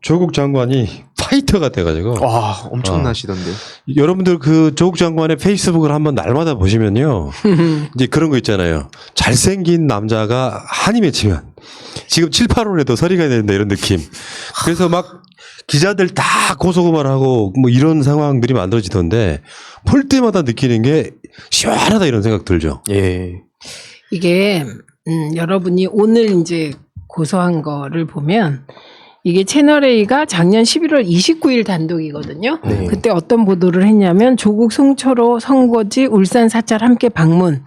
조국 장관이 파이터가 돼가지고. 와, 엄청나시던데. 여러분들 그 조국 장관의 페이스북을 한번 날마다 보시면요. 이제 그런 거 있잖아요. 잘생긴 남자가 한이 맺히면 지금 7, 8월에도 서리가 된다 이런 느낌. 그래서 막 기자들 다 고소고발하고 뭐 이런 상황들이 만들어지던데 볼 때마다 느끼는 게 시원하다 이런 생각 들죠. 예. 이게 여러분이 오늘 이제 고소한 거를 보면 이게 채널A가 작년 11월 29일 단독이거든요. 네. 그때 어떤 보도를 했냐면 조국 송철호 선거지 울산 사찰 함께 방문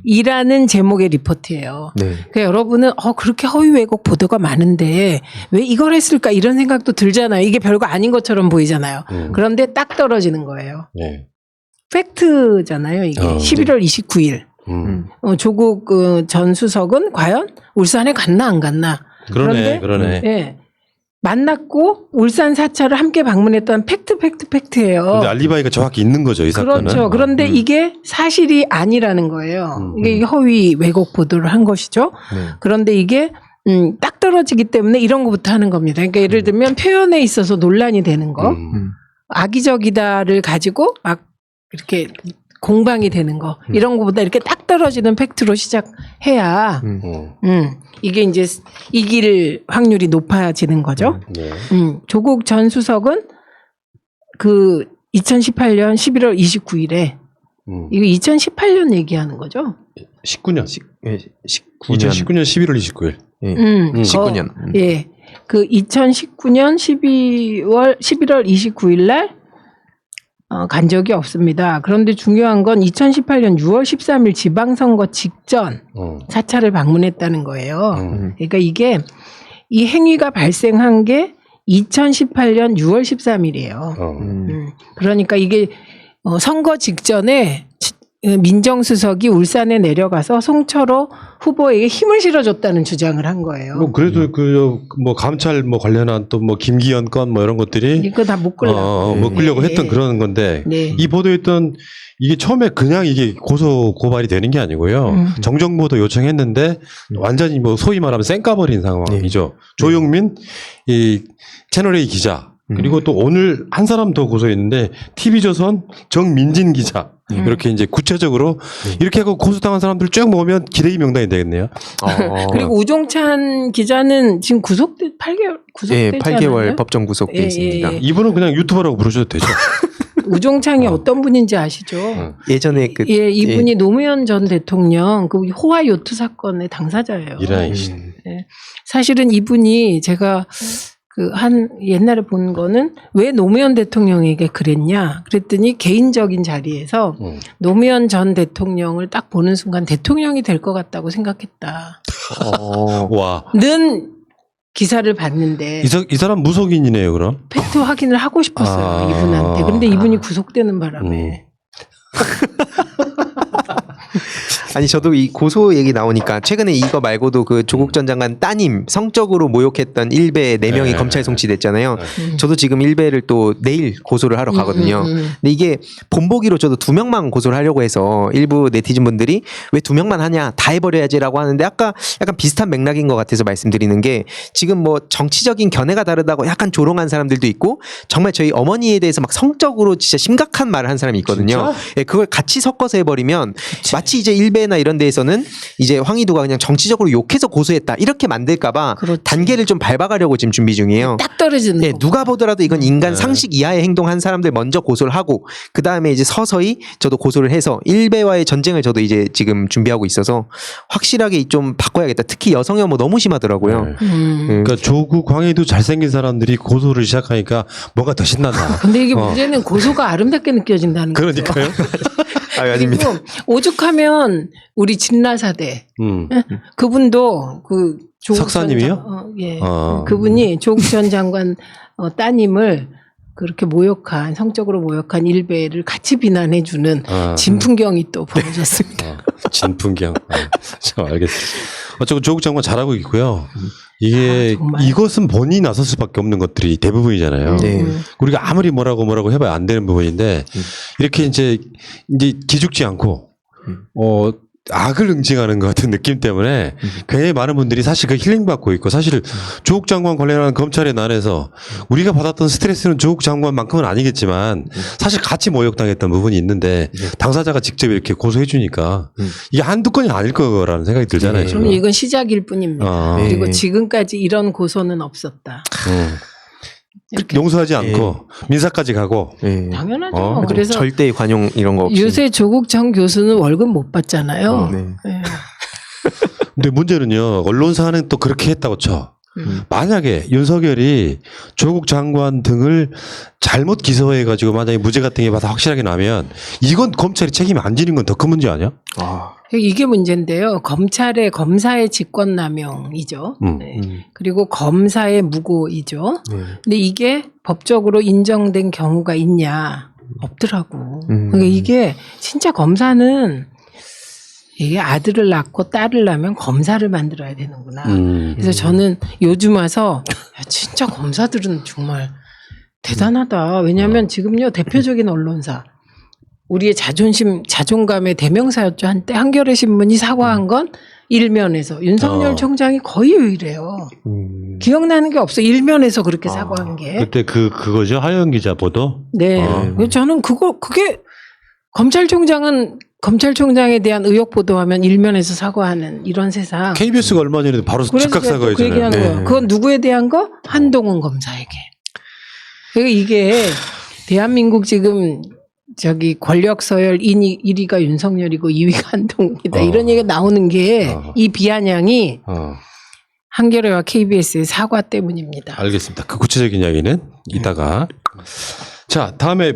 이라는 제목의 리포트예요. 네. 그러니까 여러분은 그렇게 허위 왜곡 보도가 많은데 왜 이걸 했을까 이런 생각도 들잖아요. 이게 별거 아닌 것처럼 보이잖아요. 그런데 딱 떨어지는 거예요. 네. 팩트잖아요. 이게 11월 29일. 조국 전 수석은 과연 울산에 갔나 안 갔나. 그러네. 예. 만났고 울산 사찰을 함께 방문했던 팩트예요. 근데 알리바이가 정확히 있는 거죠, 이 사건은. 그렇죠. 그런데 이게 사실이 아니라는 거예요. 이게 허위 왜곡 보도를 한 것이죠. 네. 그런데 이게 딱 떨어지기 때문에 이런 것부터 하는 겁니다. 그러니까 예를 들면 표현에 있어서 논란이 되는 거, 악의적이다를 가지고 막 이렇게 공방이 되는 거 이런 거보다 이렇게 딱 떨어지는 팩트로 시작해야 이게 이제 이길 확률이 높아지는 거죠. 네. 조국 전 수석은 그 2018년 11월 29일에 이거 2018년 얘기하는 거죠? 19년. 19년. 2019년 11월 29일. 예. 19년. 예. 그 2019년 11월 29일 날 간 적이 없습니다. 그런데 중요한 건 2018년 6월 13일 지방선거 직전 사찰을 방문했다는 거예요. 그러니까 이게 이 행위가 발생한 게 2018년 6월 13일이에요. 그러니까 이게 선거 직전에 민정수석이 울산에 내려가서 송철호 후보에게 힘을 실어줬다는 주장을 한 거예요. 뭐 그래도 뭐 감찰 뭐 관련한 또 뭐 김기현 건 뭐 이런 것들이 이거 다 못 끌려고. 못 끌려고 했던 그런 건데 이 보도했던 이게 처음에 그냥 이게 고소 고발이 되는 게 아니고요. 정정보도 요청했는데 완전히 뭐 소위 말하면 쌩까버린 상황이죠. 조용민 이 채널A 기자 그리고 또 오늘 한 사람 더 고소했는데 TV조선 정민진 기자 이렇게 이제 구체적으로 이렇게 하고 고소당한 사람들 쭉 모으면 기대기 명단이 되겠네요. 그리고 우종찬 기자는 지금 8개월 예, 구속됐잖아요. 8개월 법정 구속돼 있습니다. 이분은 그냥 유튜버라고 부르셔도 되죠. 우종창이 어떤 분인지 아시죠? 예전에 이분이 노무현 전 대통령 그 호화 요트 사건의 당사자예요. 사실은 이분이 제가 옛날에 본 거는 왜 노무현 대통령에게 그랬냐 그랬더니 개인적인 자리에서 노무현 전 대통령을 딱 보는 순간 대통령이 될 것 같다고 생각했다. 와. 는 기사를 봤는데 이 사람 무속인이네요, 그럼. 팩트 확인을 하고 싶었어요, 이분한테. 그런데 이분이 구속되는 바람에. 아니 저도 이 고소 얘기 나오니까 최근에 이거 말고도 그 조국 전 장관 따님 성적으로 모욕했던 일베 4명이 검찰 송치됐잖아요. 저도 지금 일베를 또 내일 고소를 하러 가거든요. 근데 이게 본보기로 저도 2명만 고소를 하려고 해서 일부 네티즌 분들이 왜 2명만 하냐 다 해버려야지라고 하는데 아까 약간 비슷한 맥락인 것 같아서 말씀드리는 게 지금 뭐 정치적인 견해가 다르다고 약간 조롱한 사람들도 있고 정말 저희 어머니에 대해서 막 성적으로 진짜 심각한 말을 한 사람이 있거든요. 예, 그걸 같이 섞어서 해버리면 마치 이제 일베나 이런 데에서는 이제 황희도가 그냥 정치적으로 욕해서 고소했다 이렇게 만들까봐 단계를 좀 밟아가려고 지금 준비 중이에요. 딱 떨어지는 네, 거. 누가 보더라도 이건 인간 상식 이하의 행동한 사람들 먼저 고소를 하고 그 다음에 이제 서서히 저도 고소를 해서 일베와의 전쟁을 저도 이제 지금 준비하고 있어서 확실하게 좀 바꿔야겠다. 특히 여성 혐오 너무 심하더라고요. 그러니까 조국 황희도 잘생긴 사람들이 고소를 시작하니까 뭔가 더 신난다. 근데 이게 문제는 고소가 아름답게 느껴진다는 거죠. 그러니까요. 아닙니다. 그리고 오죽하면 우리 진라사대 그분도 그 조국 석사님이요? 예. 그분이 조국 전 장관 따님을 그렇게 성적으로 모욕한 일베를 같이 비난해주는 진풍경이 또 벌어졌습니다. 진풍경. 알겠습니다. 어쨌든 조국 장관 잘하고 있고요. 이게 이것은 본인이 나설 수밖에 없는 것들이 대부분이잖아요. 우리가 아무리 뭐라고 해봐야 안 되는 부분인데 이렇게 이제 기죽지 않고 악을 응징하는 것 같은 느낌 때문에 굉장히 많은 분들이 사실 그 힐링 받고 있고 사실 조국 장관 관련한 검찰의 난에서 우리가 받았던 스트레스는 조국 장관만큼은 아니겠지만 사실 같이 모욕당했던 부분이 있는데 당사자가 직접 이렇게 고소해 주니까 이게 한두 건이 아닐 거라는 생각이 들잖아요. 저는 이건 시작일 뿐입니다. 그리고 지금까지 이런 고소는 없었다. 용서하지 않고 민사까지 가고 당연하죠. 그래서 절대 관용 이런 거 없이. 요새 조국 전 교수는 월급 못 받잖아요. 네. 근데 문제는요. 언론사는 또 그렇게 했다고 쳐. 만약에 윤석열이 조국 장관 등을 잘못 기소해가지고 만약에 무죄 같은 게 받아 확실하게 나면 이건 검찰이 책임이 안 지는 건 더 큰 문제 아니야? 이게 문제인데요. 검사의 직권남용이죠. 네. 그리고 검사의 무고이죠. 근데 이게 법적으로 인정된 경우가 있냐? 없더라고. 그러니까 이게 진짜 검사는 이게 아들을 낳고 딸을 낳으면 검사를 만들어야 되는구나. 그래서 저는 요즘 와서 야, 진짜 검사들은 정말 대단하다. 왜냐하면 지금요 대표적인 언론사 우리의 자존감의 대명사였죠. 한때 한겨레 신문이 사과한 건 일면에서 윤석열 총장이 거의 유일해요. 기억나는 게 없어. 일면에서 그렇게 사과한 게. 그때 그거죠. 하영 기자 보도. 네. 저는 그게 검찰총장에 대한 의혹 보도하면 일면에서 사과하는 이런 세상. KBS가 얼마 전에도 바로 즉각 그 사과했잖아요. 얘기한 거예요. 그건 누구에 대한 거? 한동훈 검사에게. 그러니까 이게 대한민국 지금 권력 서열 1위가 윤석열이고 2위가 한동훈이다. 이런 얘기가 나오는 게 이 비아냥이 한겨레와 KBS의 사과 때문입니다. 알겠습니다. 그 구체적인 이야기는 이따가. 자, 다음에